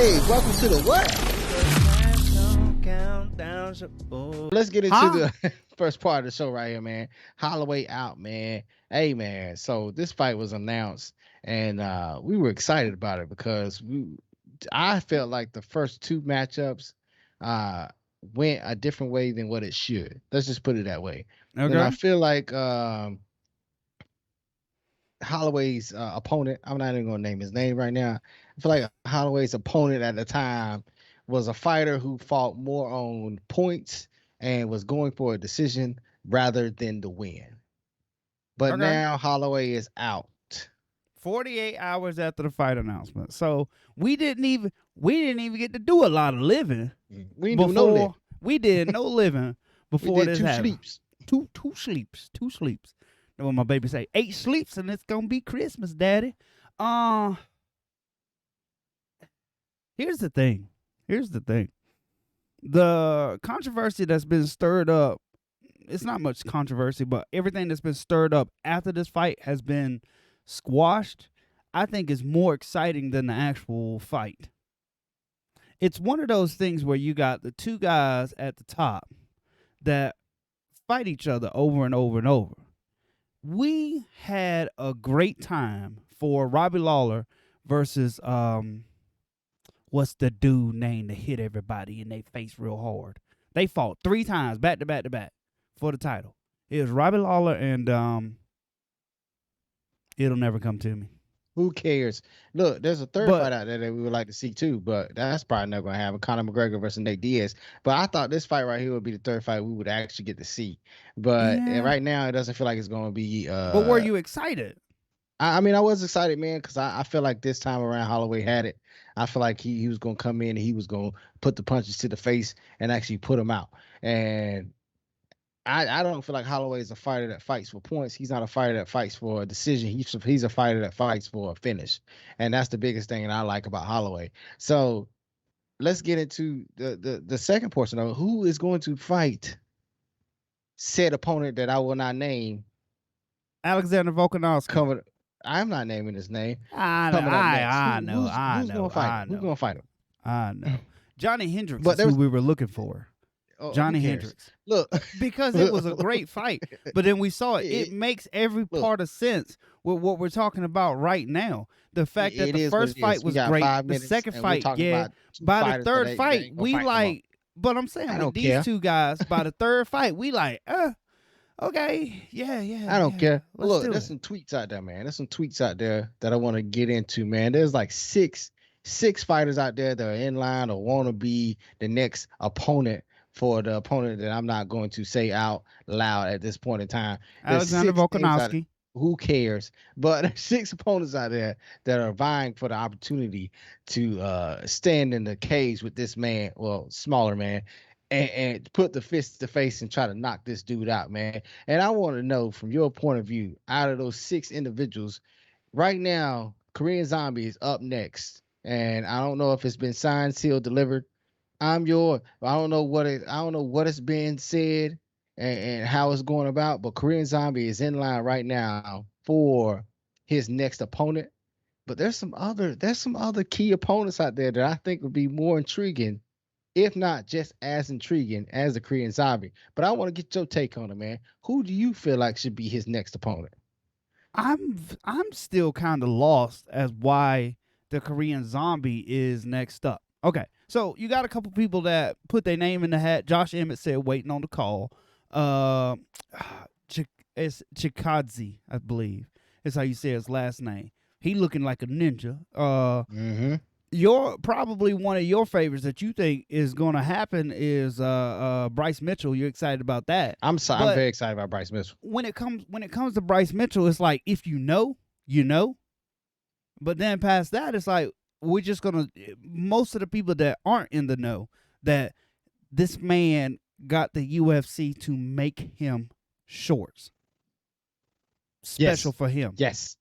Hey, welcome to the what? Let's get into the first part of the show right here, man. Holloway Out, man. Hey, man. So this fight was announced, and we were excited about it because I felt like the first two matchups went a different way than what it should. Let's just put it that way. And I Okay. feel like Holloway's opponent, I'm not even going to name his name right now. I feel like Holloway's opponent at the time was a fighter who fought more on points and was going for a decision rather than the win. But Okay. now Holloway is out. 48 hours after the fight announcement. So we didn't even get to do a lot of living We didn't do no before living. we did no living We before did this two happened. sleeps. Two sleeps. That's what my baby say. 8 sleeps and it's gonna be Christmas, Daddy. Here's the thing. The controversy that's been stirred up, it's not much controversy, but everything that's been stirred up after this fight has been squashed. I think is more exciting than the actual fight. It's one of those things where you got the two guys at the top that fight each other over and over and over. We had a great time for Robbie Lawler versus what's the dude name that hit everybody in their face real hard? They fought 3 times back to back to back for the title. It was Robbie Lawler and it'll never come to me. Who cares? Look, there's a third But fight out there that we would like to see too, but that's probably not going to happen. Conor McGregor versus Nate Diaz. But I thought this fight right here would be the third fight we would actually get to see. But yeah. right now, it doesn't feel like it's going to be. But were you excited? I mean, I was excited, man, because I feel like this time around Holloway had it. I feel like he was going to come in and he was going to put the punches to the face and actually put him out. And I don't feel like Holloway is a fighter that fights for points. He's not a fighter that fights for a decision. He's a fighter that fights for a finish. And that's the biggest thing that I like about Holloway. So let's get into the second portion of it. Who is going to fight said opponent that I will not name? Alexander Volkanovski. I'm not naming his name. I know. Who's going to fight him? Who's going to fight him? I know. Johnny Hendricks But is who we were looking for. Johnny Hendricks. Look, because it was a great fight. But then we saw it. It makes every part of sense with what we're talking about right now. The fact that the first fight was great. The second fight, yeah. By the third fight, we like. But I'm saying with these two guys, by the third fight, we like, okay, yeah. I don't care. Look, there's some tweets out there, man. There's some tweets out there that I want to get into, man. There's like six fighters out there that are in line or want to be the next opponent for the opponent that I'm not going to say out loud at this point in time. Alexander Volkanovski. Who cares? But 6 opponents out there that are vying for the opportunity to stand in the cage with this man, well, smaller man, and put the fist to face and try to knock this dude out, man. And I want to know from your point of view, out of those 6 individuals, right now, Korean Zombie is up next. And I don't know if it's been signed, sealed, delivered. I don't know what it's being said and how it's going about, but Korean Zombie is in line right now for his next opponent. But there's some other key opponents out there that I think would be more intriguing, if not just as intriguing as the Korean Zombie. But I want to get your take on it, man. Who do you feel like should be his next opponent? I'm still kind of lost as why the Korean Zombie is next up. Okay. So you got a couple people that put their name in the hat. Josh Emmett said waiting on the call. It's Chikadze, I believe. That's how you say his last name. He looking like a ninja. You're probably one of your favorites that you think is going to happen is Bryce Mitchell. You're excited about that. I'm very excited about Bryce Mitchell. When it comes to Bryce Mitchell, it's like if you know, you know. But then past that, it's like we're just gonna. Most of the people that aren't in the know that this man got the UFC to make him shorts special for him. Yes,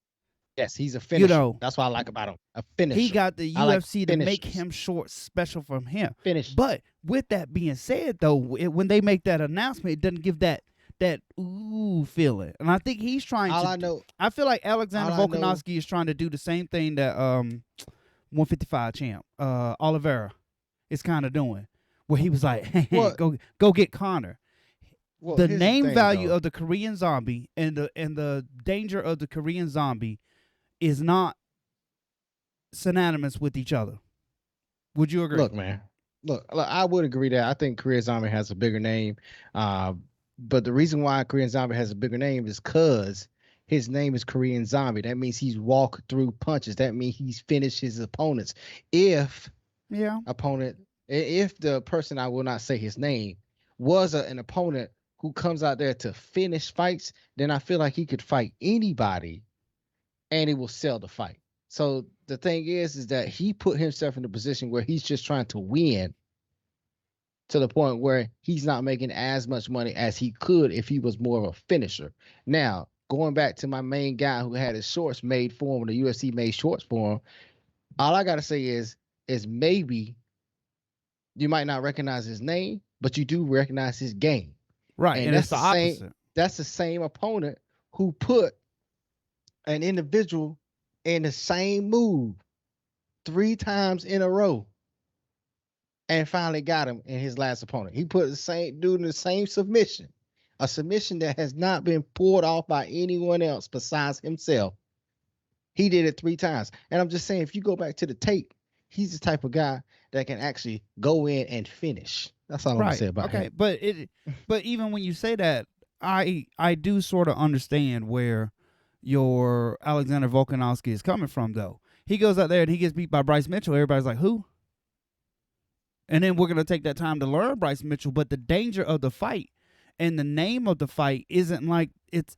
he's a finisher. You know, that's what I like about him. A finisher. He got the UFC to make him short special from him. But with that being said, though, when they make that announcement, it doesn't give that ooh feeling. And I think he's trying I feel like Alexander Volkanovski is trying to do the same thing that 155 champ, Oliveira, is kind of doing, where he was like, hey, Well, go get Connor. The here's the name thing value though. of the Korean Zombie and the danger of the Korean Zombie is not synonymous with each other. Would you agree? Look, man. Look, I would agree that I think Korean Zombie has a bigger name. Uh, but the reason why Korean Zombie has a bigger name is because his name is Korean Zombie. That means he's walked through punches. That means he's finished his opponents. If Yeah. opponent, if the person, I will not say his name, was an opponent who comes out there to finish fights, then I feel like he could fight anybody and he will sell the fight. So the thing is that he put himself in a position where he's just trying to win to the point where he's not making as much money as he could if he was more of a finisher. Now, going back to my main guy who had his shorts made for him, the UFC made shorts for him, all I gotta say is maybe you might not recognize his name, but you do recognize his game. Right. And And it's the opposite. that's the same opponent who put an individual in the same move 3 times in a row and finally got him in his last opponent. He put the same dude in the same submission, a submission that has not been pulled off by anyone else besides himself. He did it 3 times. And I'm just saying, if you go back to the tape, he's the type of guy that can actually go in and finish. That's all I'm gonna Right. say about Okay. him. But even when you say that, I do sort of understand where your Alexander Volkanovski is coming from, though. He goes out there and he gets beat by Bryce Mitchell. Everybody's like, who? And then we're gonna take that time to learn Bryce Mitchell. But the danger of the fight and the name of the fight isn't like it's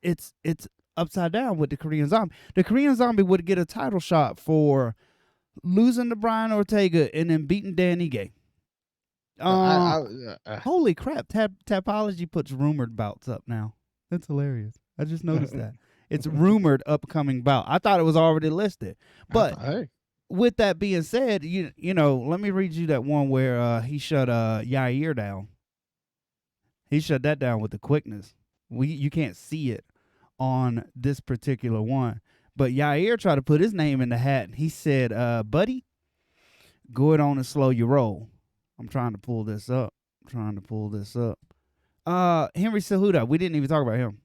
upside down with the Korean Zombie. The Korean Zombie would get a title shot for losing to Brian Ortega and then beating Dan Ige. I Holy crap! Tapology puts rumored bouts up now. That's hilarious. I just noticed that. It's rumored upcoming bout. I thought it was already listed. But hey, with that being said, you know, let me read you that one where he shut Yair down. He shut that down with the quickness. You can't see it on this particular one. But Yair tried to put his name in the hat and he said, buddy, go it on and slow your roll. I'm trying to pull this up. Henry Cejudo. We didn't even talk about him.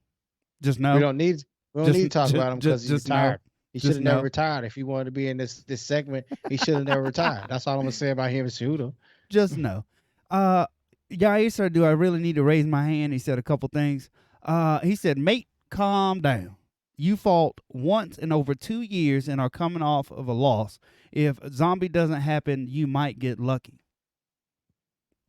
Just we no. don't need we don't need to talk about him because he's Just no. retired. He should Just have never no. retired. If he wanted to be in this segment, he should have never retired. That's all I'm gonna say about him and Cejudo. Just no. Yair said, do I really need to raise my hand? He said a couple things. He said, mate, calm down. You fought once in over 2 years and are coming off of a loss. If Zombie doesn't happen, you might get lucky.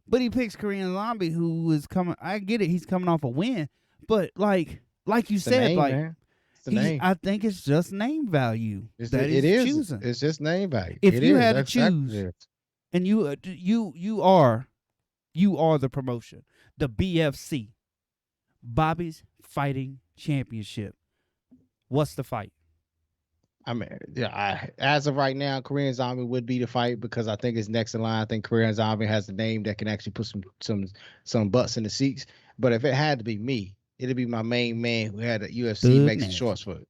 But he picks Korean Zombie, who is coming. I get it, he's coming off a win, but like you It's the said, name, like man. It's the name. I think it's just name value that It he's is. choosing. It's just name value. If It you is. had to That's exactly choose, it. and you are the promotion, the BFC, Bobby's Fighting Championship. What's the fight? I mean, yeah. As of right now, Korean Zombie would be the fight because I think it's next in line. I think Korean Zombie has the name that can actually put some butts in the seats. But if it had to be me, it'd be my main man who had a UFC Thug makes the Nasty. shorts for it.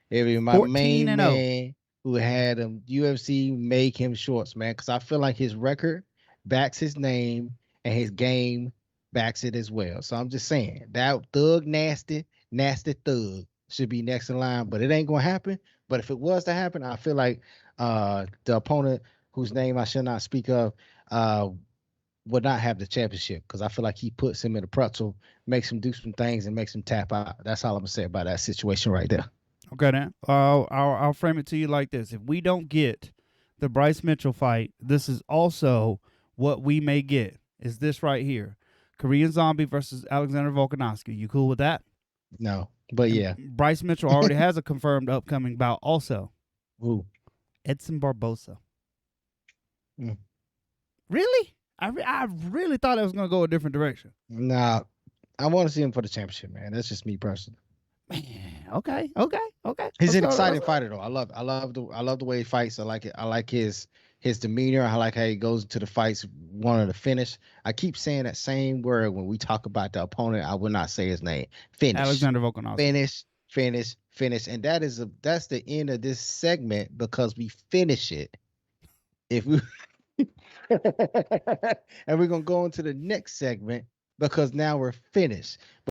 It'd be my 14 main and 0. man who had UFC make him shorts, man. Because I feel like his record backs his name and his game backs it as well. So I'm just saying that Thug Nasty Thug should be next in line, but it ain't gonna happen. But if it was to happen, I feel like the opponent whose name I should not speak of uh, would not have the championship because I feel like he puts him in a pretzel, makes him do some things, and makes him tap out. That's all I'm gonna say about that situation right there. Okay, then I'll frame it to you like this: if we don't get the Bryce Mitchell fight, this is also what we may get. Is this right here? Korean Zombie versus Alexander Volkanovski. You cool with that? No, but And yeah. Bryce Mitchell already has a confirmed upcoming bout also. Ooh. Edson Barbosa. Mm. Really? I really thought it was going to go a different direction. Nah, I want to see him for the championship, man. That's just me personally. Man, okay. He's an exciting fighter, though. I love the way he fights. I like it. I like his demeanor. I like how he goes into the fights, wanting to finish. I keep saying that same word when we talk about the opponent. I will not say his name. Finish. Alexander Volkanovski. Finish. And that's the end of this segment because we finish it if we and we're gonna go into the next segment because now we're finished.